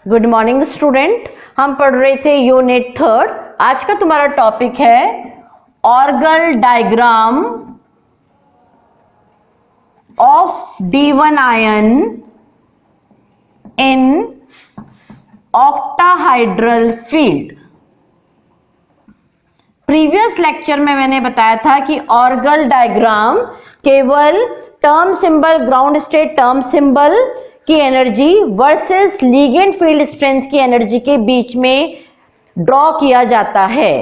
Good morning student. हम पढ़ रहे थे यूनिट 3। आज का तुम्हारा टॉपिक है Orgel diagram of D1 ion in octahedral field. Previous lecture में मैंने बताया था कि ऑर्गल डायग्राम केवल term symbol, ground state term symbol की energy versus ligand field strength की एनर्जी के बीच में ड्रॉ किया जाता है।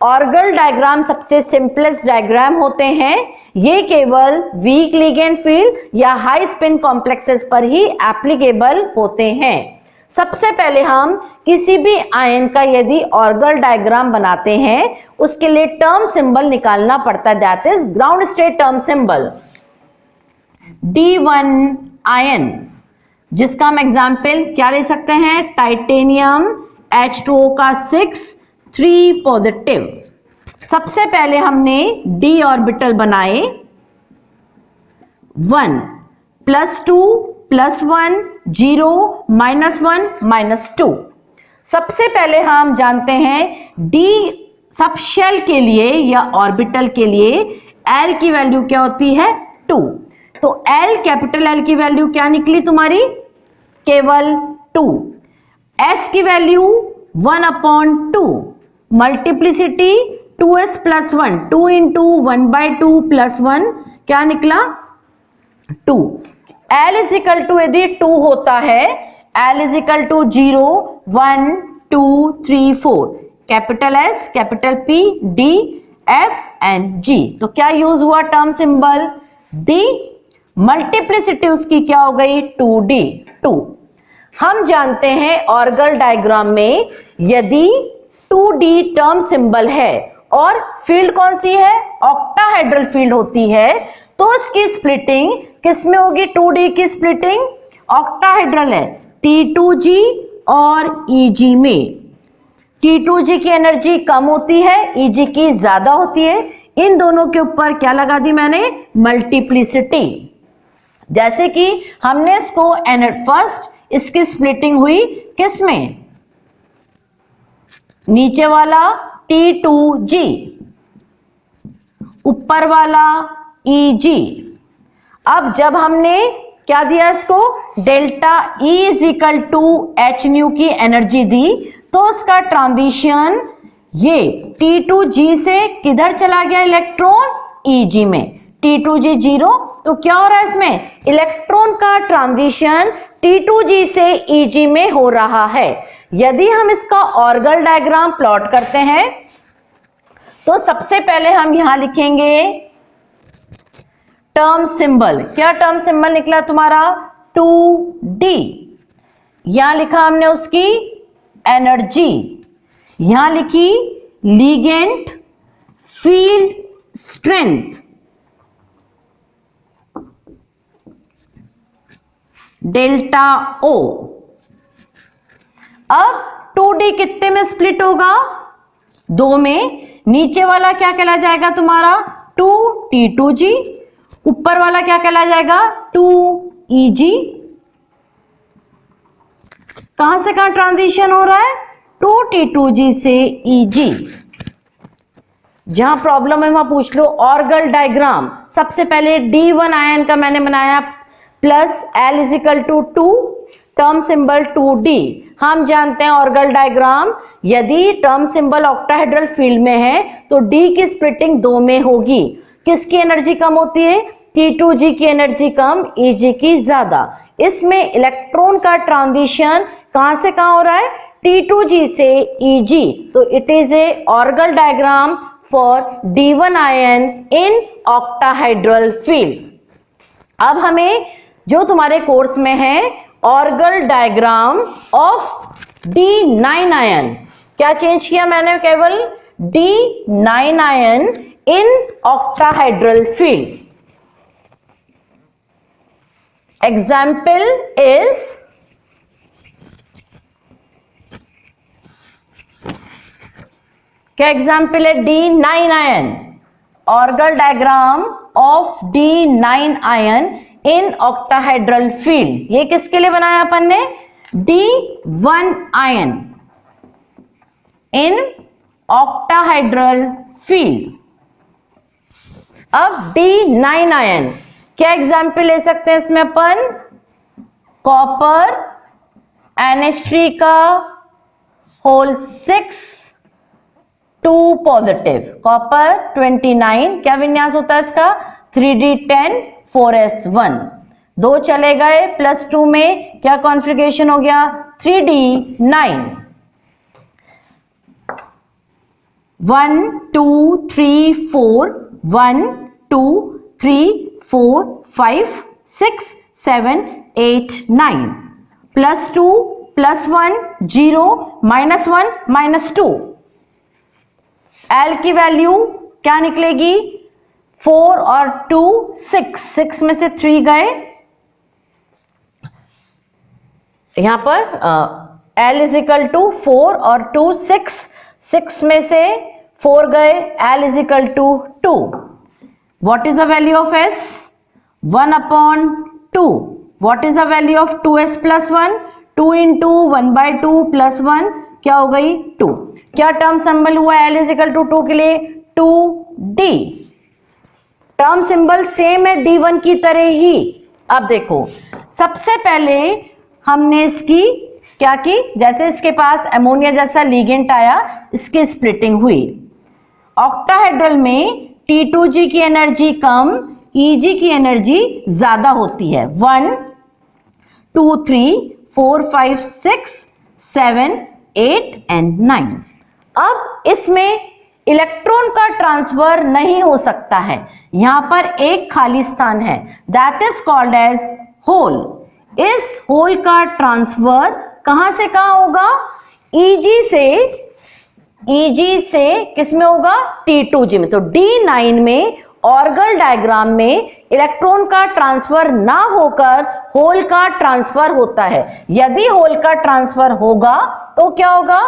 ऑर्गल डायग्राम सबसे सिंपलेस्ट डायग्राम होते हैं। ये केवल वीक लिगेंड फील्ड या हाई स्पिन कॉम्प्लेक्सेस पर ही एप्लीकेबल होते हैं। सबसे पहले हम किसी भी आयन का यदि ऑर्गल डायग्राम बनाते हैं उसके लिए टर्म सिंबल निकालना पड़ता है, that is ground state term symbol. D1 ion जिसका हम एग्जाम्पल क्या ले सकते हैं, टाइटेनियम H2O का 6 3 पॉजिटिव। सबसे पहले हमने d ऑर्बिटल बनाए 1 +2 +1 0 -1 -2। सबसे पहले हम जानते हैं d सब शेल के लिए या ऑर्बिटल के लिए L की वैल्यू क्या होती है 2। तो L कैपिटल L की वैल्यू क्या निकली तुम्हारी, केवल 2। S की वैल्यू 1/2, मल्टीप्लिसिटी 2s + 1, 2 × 1/2 + 1 क्या निकला 2। L = यदि 2 होता है, L = 0 1 2 3 4, capital S capital P D F and G। तो क्या यूज हुआ टर्म सिंबल D, मल्टीप्लिसिटी उसकी क्या हो गई 2D 2। हम जानते हैं ऑर्गल डायग्राम में यदि 2D टर्म सिंबल है और फील्ड कौन सी है, ऑक्टाहेड्रल फील्ड होती है, तो इसकी स्प्लिटिंग किस में होगी, 2D की स्प्लिटिंग ऑक्टाहेड्रल है T2G और EG में। T2G की एनर्जी कम होती है, EG की ज्यादा होती है। इन दोनों के ऊपर क्या लगा दी मैंने, मल्टीप्लिसिटी। जैसे कि हमने इसको फर्स्ट इसकी स्प्लिटिंग हुई किस में, नीचे वाला T2G, ऊपर वाला EG। अब जब हमने क्या दिया इसको, डेल्टा E = h न्यू की एनर्जी दी, तो इसका ट्रांजिशन ये T2G से किधर चला गया, इलेक्ट्रॉन EG में। T2G 0, तो क्या हो रहा है इसमें, इलेक्ट्रॉन का ट्रांजिशन T2G से EG में हो रहा है। यदि हम इसका ऑर्गल डायग्राम प्लॉट करते हैं तो सबसे पहले हम यहां लिखेंगे टर्म सिंबल। क्या टर्म सिंबल निकला तुम्हारा 2D। यहां लिखा हमने उसकी एनर्जी, यहां लिखी ligand field strength delta O। अब 2D कितने में स्प्लिट होगा, 2 में। नीचे वाला क्या कहला जाएगा तुम्हारा 2T2G, ऊपर वाला क्या कहला जाएगा 2EG। कहां से कहां ट्रांजिशन हो रहा है, 2T2G से EG। जहां प्रॉब्लम है वहां पूछ लो। ऑर्गल डायग्राम सबसे पहले D1 आयन का मैंने बनाया plus L = 2, term symbol 2D। हम जानते हैं ऑर्गल डायग्राम यदि टर्म सिंबल ऑक्टाहेड्रल फील्ड में है तो D की स्प्लिटिंग 2 में होगी। किसकी एनर्जी कम होती है, T2G की एनर्जी कम, EG की ज्यादा। इसमें इलेक्ट्रॉन का ट्रांजिशन कहां से कहां हो रहा है, T2G से EG। तो it is a Orgel diagram for D1 ion in octahedral field. अब हमें जो तुम्हारे कोर्स में है Orgel diagram of D9 ion, क्या चेंज किया मैंने, केवल D9 ion in octahedral field. Example is क्या एग्जाम्पल है, D9 ion, Orgel diagram of D9 ion in octahedral field. ये किसके लिए बनाया अपन ने, D1 ion in octahedral field. अब D9 आयन, क्या एग्जाम्पल ले सकते हैं इसमें अपन? कॉपर NH3 का होल 6 2 पॉजिटिव, कॉपर 29, क्या विन्यास होता है इसका? 3D10 4S1, 2 चले गए, +2 में क्या कॉन्फ़िगरेशन हो गया? 3D9। 1 2 3 4 1 2 3 4 5 6 7 8 9, +2 +1 0 -1 -2। L की वैल्यू क्या निकलेगी? 4 और 2 6, 6 में से 3 गए, यहां पर L इज इक्वल टू 4 और 2 6, 6 में से 4 गए, L is equal to 2। What is the value of S? 1/2। What is the value of 2S + 1? 2 × 1/2 + 1 क्या हो गई? 2। क्या टर्म सिंबल हुआ L इज इक्वल टू 2 के लिए? 2D। टर्म सिंबल सेम है D1 की तरह ही। अब देखो, सबसे पहले हमने इसकी क्या की? जैसे इसके पास अमोनिया जैसा लिगेंड आया, इसकी स्प्लिटिंग हुई। ऑक्टाहेड्रल में T2G की एनर्जी कम, EG की एनर्जी ज्यादा होती है। 1 2 3 4 5 6 7 8 एंड 9। अब इसमें इलेक्ट्रॉन का ट्रांसफर नहीं हो सकता है, यहां पर एक खाली स्थान है, that is called as hole. इस होल का ट्रांसफर कहां से कहां होगा? EG से किस में होगा? T2G में। तो D9 में ऑर्गल डायग्राम में इलेक्ट्रॉन का ट्रांसफर ना होकर होल का ट्रांसफर होता है। यदि होल का ट्रांसफर होगा तो क्या होगा?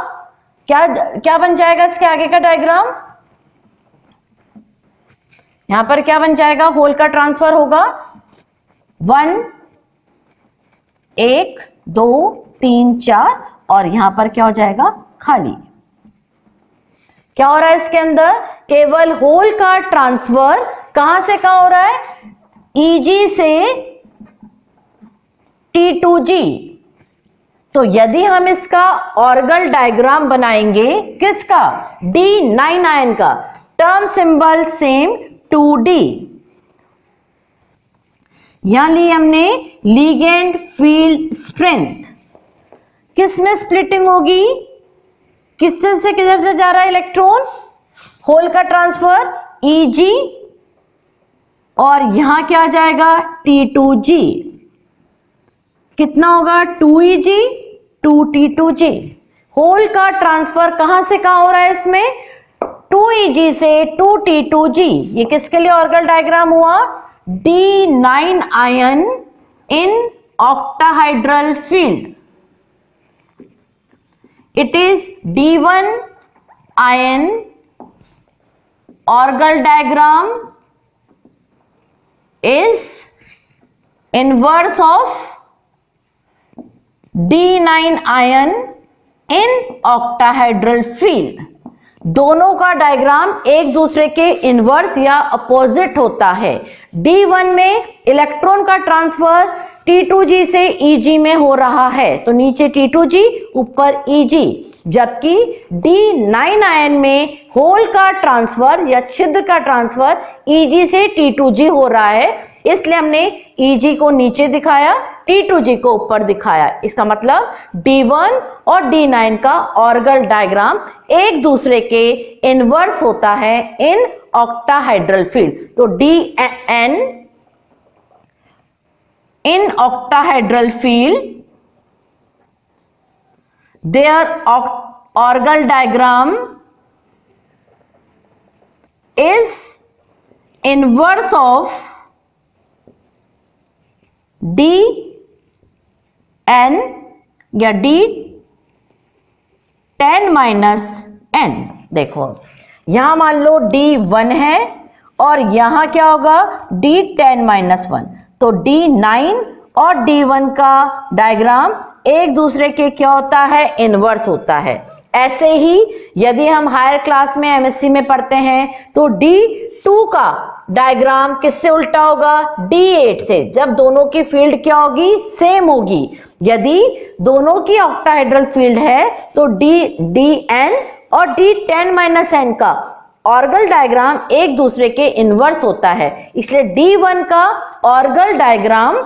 क्या बन जाएगा इसके आगे का डायग्राम? यहां पर क्या बन जाएगा? होल का ट्रांसफर होगा 1 1 2 3 4 और यहां पर क्या हो जाएगा? खाली। क्या हो रहा है इसके अंदर? केवल होल का ट्रांसफर कहां से कहां हो रहा है? EG से T2G। तो यदि हम इसका ऑर्गल डायग्राम बनाएंगे, किसका? D9 आयन का, टर्म सिंबल सेम 2D। यहां ली हमने लिगेंड फील्ड स्ट्रेंथ। किस में स्प्लिटिंग होगी? किससे से किधर से जा रहा है इलेक्ट्रॉन? होल का ट्रांसफर EG और यहां क्या आ जाएगा? T2G। कितना होगा? 2EG 2T2G। होल का ट्रांसफर कहां से कहां हो रहा है इसमें? 2EG से 2T2G। ये किसके लिए ऑर्गल डायग्राम हुआ? D9 ion in octahedral field. It is D1 ion orbital diagram is inverse of D9 ion in octahedral field। दोनों का डायग्राम एक दूसरे के इनवर्स या अपोजिट होता है। D1 में इलेक्ट्रॉन का ट्रांसफर T2G से EG में हो रहा है, तो नीचे T2G ऊपर EG, जबकि D9 आयन में होल का ट्रांसफर या छिद्र का ट्रांसफर EG से T2G हो रहा है, इसलिए हमने EG को नीचे दिखाया, T2G को ऊपर दिखाया। इसका मतलब D1 और D9 का ऑर्गल डायग्राम एक दूसरे के इनवर्स होता है इन ऑक्टाहाइड्रल फील्ड। तो DN in octahedral field, their orgel diagram is inverse of DN या D10-N। देखो यहां मान लो D1 है और यहां क्या होगा? D10-1। तो D9 और D1 का डायग्राम एक दूसरे के क्या होता है, इनवर्स होता है। ऐसे ही यदि हम हायर क्लास में एमएससी में पढ़ते हैं तो D2 का डायग्राम किससे उल्टा होगा, D8 से, जब दोनों की फील्ड क्या होगी, सेम होगी। यदि दोनों की ऑक्टाहेड्रल फील्ड है तो DN और D10-N का ऑर्गल डायग्राम एक दूसरे के इनवर्स होता है, इसलिए D1 का ऑर्गल डायग्राम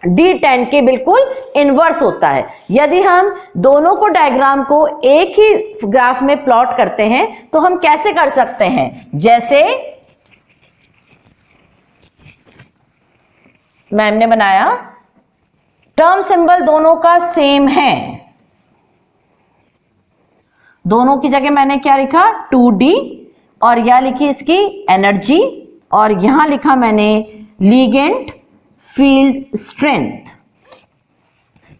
D10 के बिल्कुल इनवर्स होता है। यदि हम दोनों को डायग्राम को एक ही ग्राफ में प्लॉट करते हैं तो हम कैसे कर सकते हैं, जैसे मैम ने बनाया, टर्म सिंबल दोनों का सेम है, दोनों की जगह मैंने क्या लिखा, 2D, और यह लिखी इसकी एनर्जी, और यहां लिखा मैंने लिगेंड फील्ड स्ट्रेंथ।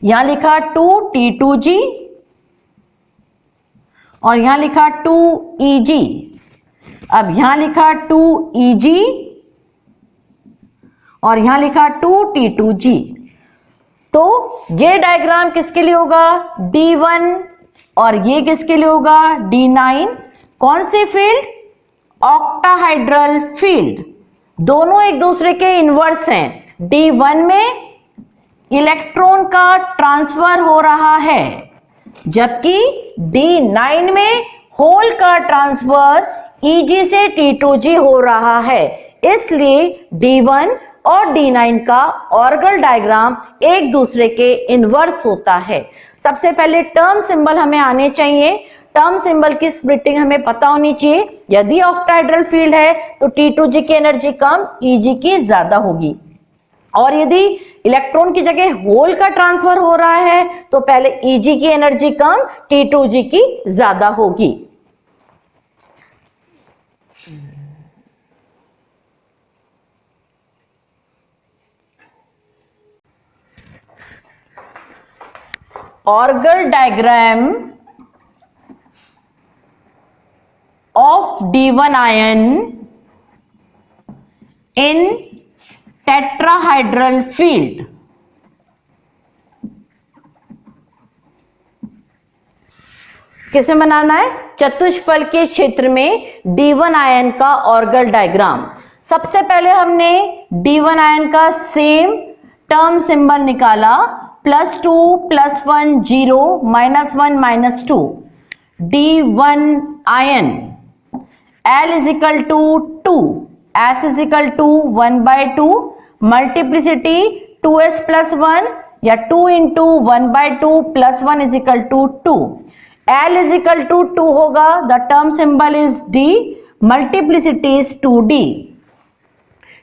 यहां लिखा 2T2G और यहां लिखा 2EG। अब यहां लिखा 2EG और यहां लिखा 2T2G। तो ये डायग्राम किसके लिए होगा, D1, और ये किसके लिए होगा, D9। कौन सी फील्ड, ऑक्टाहाइड्रल फील्ड, दोनों एक दूसरे के इनवर्स हैं। D1 में इलेक्ट्रॉन का ट्रांसफर हो रहा है, जबकि D9 में होल का ट्रांसफर EG से T2G हो रहा है। इसलिए D1 और D9 का ऑर्गल डायग्राम एक दूसरे के इनवर्स होता है। सबसे पहले टर्म सिंबल हमें आने चाहिए, टर्म सिंबल की स्प्लिटिंग हमें पता होनी चाहिए। यदि ऑक्टाहेड्रल फील्ड है तो T2G की एनर्जी कम, EG की ज्यादा होगी, और यदि इलेक्ट्रॉन की जगह होल का ट्रांसफर हो रहा है तो पहले EG की एनर्जी कम, T2G की ज्यादा होगी। Orgel diagram of D1 ion in tetrahedral field। किसे बनाना है, चतुष्फल के क्षेत्र में D1 आयन का ऑर्गल डायग्राम। सबसे पहले हमने D1 आयन का सेम टर्म सिंबल निकाला, +2 +1 0 -1 -2। D1 ion L is equal to 2, S is equal to 1/2, multiplicity 2S plus 1 या 2 into 1/2 plus 1 is equal to 2। L is equal to 2 होगा, the term symbol is D, multiplicity is 2D।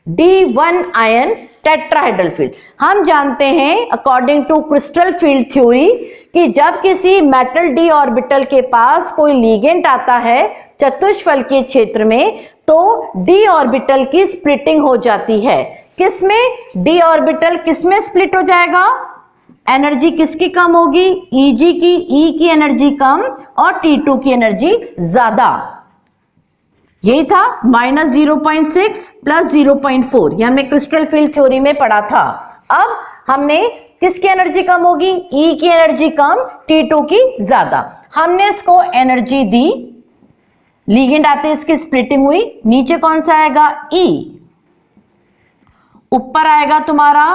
D1 ion tetrahedral field, हम जानते हैं according to crystal field theory कि जब किसी metal d orbital के पास कोई लिगेंड आता है चतुष्फल के क्षेत्र में तो d ऑर्बिटल की स्प्लिटिंग हो जाती है। किसमें, d ऑर्बिटल किसमें स्प्लिट हो जाएगा, एनर्जी किसकी कम होगी, Eg की, E की एनर्जी कम और T2 की एनर्जी ज्यादा। यही था -0.6 + 0.4, ये हमने क्रिस्टल फील्ड थ्योरी में पढ़ा था। अब हमने किसकी एनर्जी कम होगी, E की एनर्जी कम, T2 की ज्यादा। हमने इसको एनर्जी दी, लिगेंड आते इसकी स्प्लिटिंग हुई, नीचे कौन सा आएगा, E, ऊपर आएगा तुम्हारा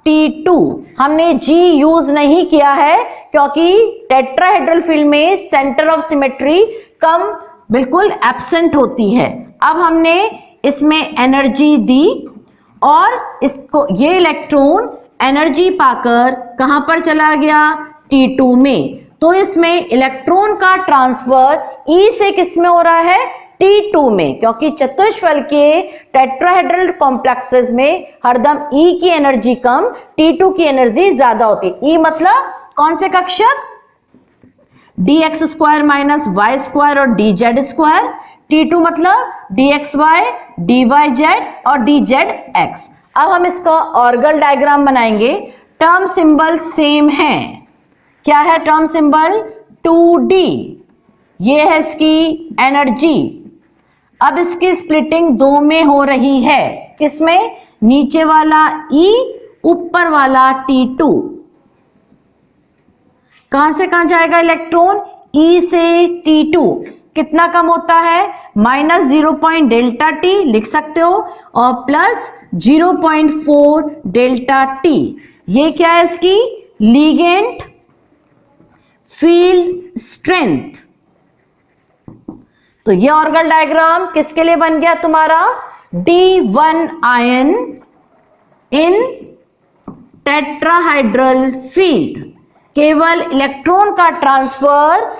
T2। हमने G यूज नहीं किया है क्योंकि टेट्राहेड्रल फील्ड में सेंटर ऑफ सिमेट्री कम बिल्कुल एब्सेंट होती है। अब हमने इसमें एनर्जी दी और इसको, ये इलेक्ट्रॉन एनर्जी पाकर कहां पर चला गया, T2 में। तो इसमें इलेक्ट्रॉन का ट्रांसफर E से किसमें हो रहा है, T2 में, क्योंकि चतुष्फल के टेट्राहेड्रल कॉम्प्लेक्सेस में हरदम E की एनर्जी कम, T2 की एनर्जी ज्यादा होती है। E मतलब कौन से कक्षक, dx² - y² और dz²। T2 मतलब dxy, dyz और dzx। अब हम इसका ऑर्गल डायग्राम बनाएंगे। टर्म सिंबल सेम है, क्या है टर्म सिंबल, 2D, ये है इसकी एनर्जी। अब इसकी स्प्लिटिंग दो में हो रही है, किसमें, नीचे वाला E, ऊपर वाला T2। कहां से कहां जाएगा इलेक्ट्रॉन? E से T2 कितना कम होता है? माइनस 0. डेल्टा टी लिख सकते हो और प्लस 0.4 डेल्टा टी। ये क्या है इसकी लिगेंड फील्ड स्ट्रेंथ। तो ये ऑर्गन डायग्राम किसके लिए बन गया तुम्हारा? D1 ion in tetrahedral field. केवल इलेक्ट्रॉन का ट्रांसफर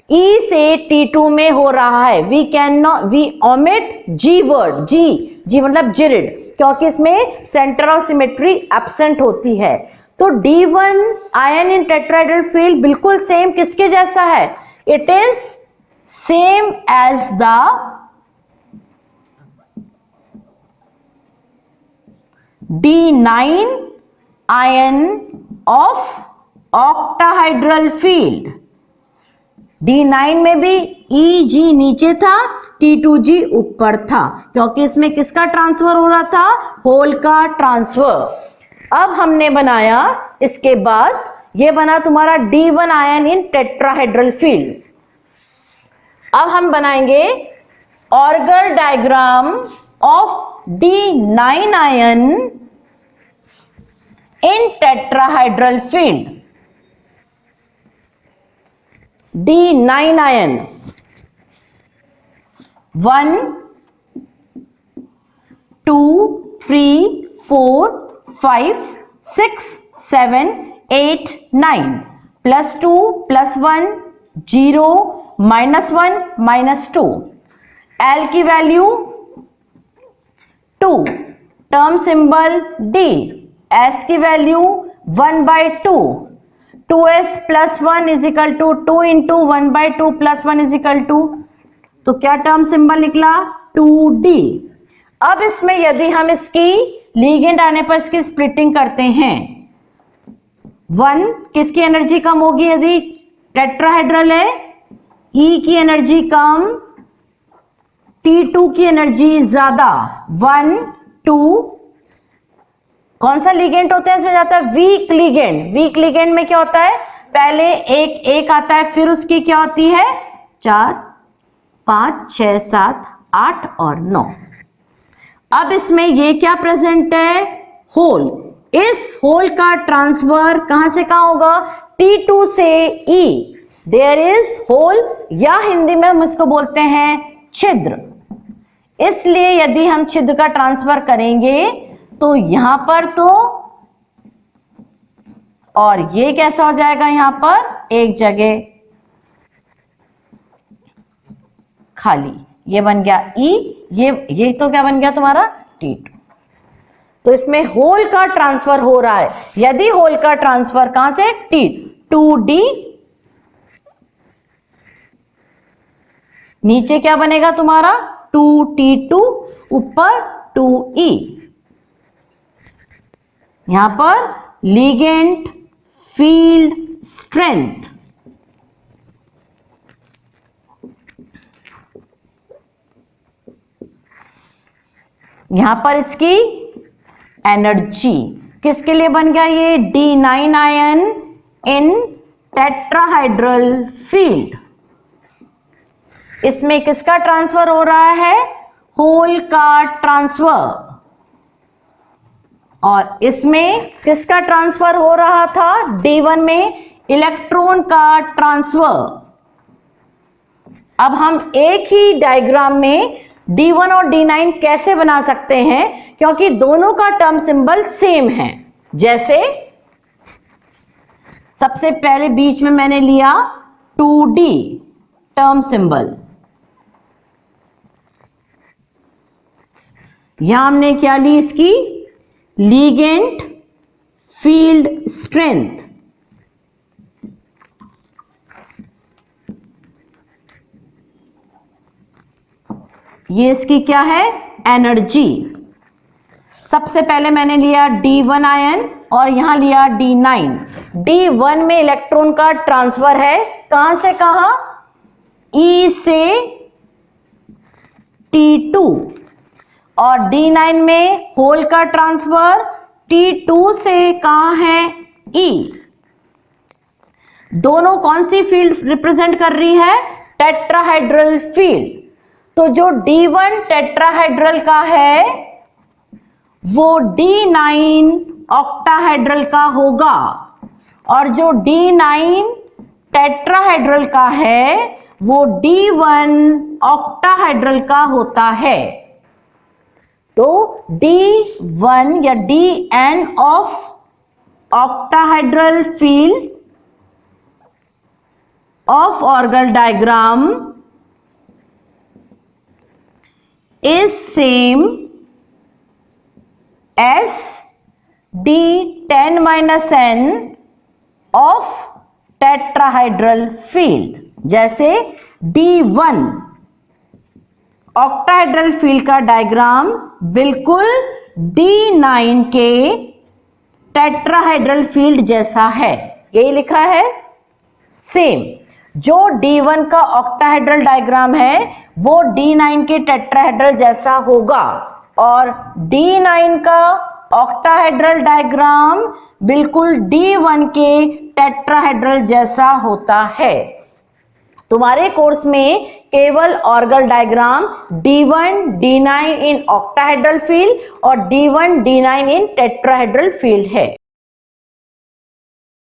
E से T2 में हो रहा है। We omit G word, G मतलब जिरिड, क्योंकि इसमें सेंटर ऑफ सिमेट्री एब्सेंट होती है। तो D1 ion in tetrahedral field बिल्कुल सेम किसके जैसा है? It is same as the D9 ion of octahedral field. D9 में भी EG नीचे था, T2G ऊपर था, क्योंकि इसमें किसका ट्रांसफर हो रहा था? होल का ट्रांसफर। अब हमने बनाया, इसके बाद ये बना तुम्हारा D1 ion in tetrahedral field. अब हम बनाएंगे organ diagram of D9 ion in tetrahedral field. D9 ion 1 2 3 4 5 6 7 8 9 +2 +1 0 -1 -2। L की value 2, term symbol D। S की वैल्यू 1/2, 2s + 1 = 2 × 1/2 + 1 = तो क्या टर्म सिंबल निकला? 2D। अब इसमें यदि हम इसकी लिगेंड आने पर इसकी स्प्लिटिंग करते हैं, 1 किसकी एनर्जी कम होगी? यदि टेट्राहाइड्रल है, E की एनर्जी कम, T2 की एनर्जी ज्यादा। 1 2 कौन सा लिगेंड होता है इसमें जाता है? Week ligand. वीक लिगेंड में क्या होता है? पहले एक आता है, फिर उसकी क्या होती है? 4 5 6 7 8 और 9। अब इसमें ये क्या प्रेजेंट है? होल। इस होल का ट्रांसफर कहां से कहां होगा? T2 से E। देयर इज होल, या हिंदी में हम इसको बोलते हैं छिद्र। इसलिए यदि हम छिद्र का ट्रांसफर करेंगे तो यहां पर तो, और ये कैसा हो जाएगा? यहां पर एक जगह खाली, ये बन गया E, ये तो क्या बन गया तुम्हारा? T2। तो इसमें होल का ट्रांसफर हो रहा है। यदि होल का ट्रांसफर कहां से? T2D, नीचे क्या बनेगा तुम्हारा? 2T2, ऊपर 2E। यहां पर लिगेंड फील्ड स्ट्रेंथ, यहां पर इसकी एनर्जी किसके लिए बन गया? ये D9 ion in tetrahedral field. इसमें किसका ट्रांसफर हो रहा है? होल का ट्रांसफर। और इसमें किसका ट्रांसफर हो रहा था? D1 में इलेक्ट्रॉन का ट्रांसफर। अब हम एक ही डायग्राम में D1 और D9 कैसे बना सकते हैं? क्योंकि दोनों का टर्म सिंबल सेम है। जैसे सबसे पहले बीच में मैंने लिया 2D टर्म सिंबल, यहां हमने क्या ली? इसकी लिगेंड फील्ड स्ट्रेंथ। ये इसकी क्या है? एनर्जी। सबसे पहले मैंने लिया D1 आयन और यहां लिया D9। D1 में इलेक्ट्रॉन का ट्रांसफर है, कहां से कहां? E से T2। और D9 में होल का ट्रांसफर T2 से कहां है? E। दोनों कौन सी फील्ड रिप्रेजेंट कर रही है? Tetrahedral field. तो जो D1 टेट्राहेड्रल का है वो D9 ऑक्टाहेड्रल का होगा, और जो D9 टेट्राहेड्रल का है वो D1 ऑक्टाहेड्रल का होता है। तो D1 या Dn of octahedral field of orbital diagram is same as D10 minus n of tetrahedral field। जैसे D1 ऑक्टाहेड्रल फील्ड का डायग्राम बिल्कुल D9 के टेट्राहेड्रल फील्ड जैसा है, यही लिखा है सेम। जो D1 का ऑक्टाहेड्रल डायग्राम है वो D9 के टेट्राहेड्रल जैसा होगा, और D9 का ऑक्टाहेड्रल डायग्राम बिल्कुल D1 के टेट्राहेड्रल जैसा होता है। तुम्हारे कोर्स में केवल Orgel diagram D1 D9 in octahedral field और D1 D9 इन टेट्राहेड्रल फील्ड है।